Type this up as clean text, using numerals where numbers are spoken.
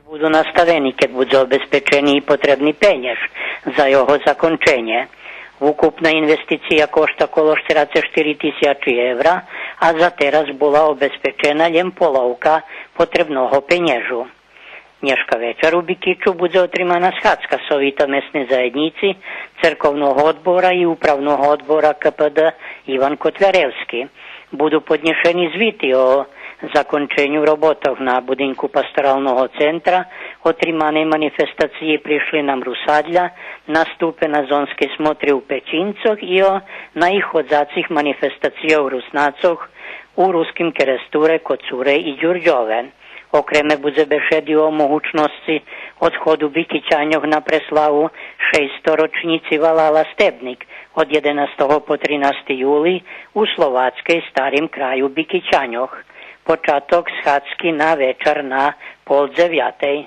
Budú nastavení, keď bude zabezpečený potrebný peniaz za jeho zakončenie. Úkupná investícia košta okolo 44 000 eur a za teraz bola obezpečená len polovka potrebného peniažu. Dneška večer u Bikiču bude otrimaná schádzka sovita mesnej zajednici, cerkovného odbora i upravného odbora KPD Ivan Kotľarevský. Budú podnešení zvity o zakončeniu robotov na budinku pastorálneho centra. Otrimanej manifestácii prišli nám Rusadľa, nastúpe na zonskej smotri u Pečincoch i o najchodzácich manifestáciách v Rusnácoch u Ruským kerestúre, Kocúre i Ďurďove. Okreme bude bešedy o mohučnosti odchodu Bikičaňoch na preslavu 600 ročníci Valala Stebnik od 11. po 13. júli u Slováckej Starým kraju Bikičaňoch. Počatok schádzky na večer na 8:30.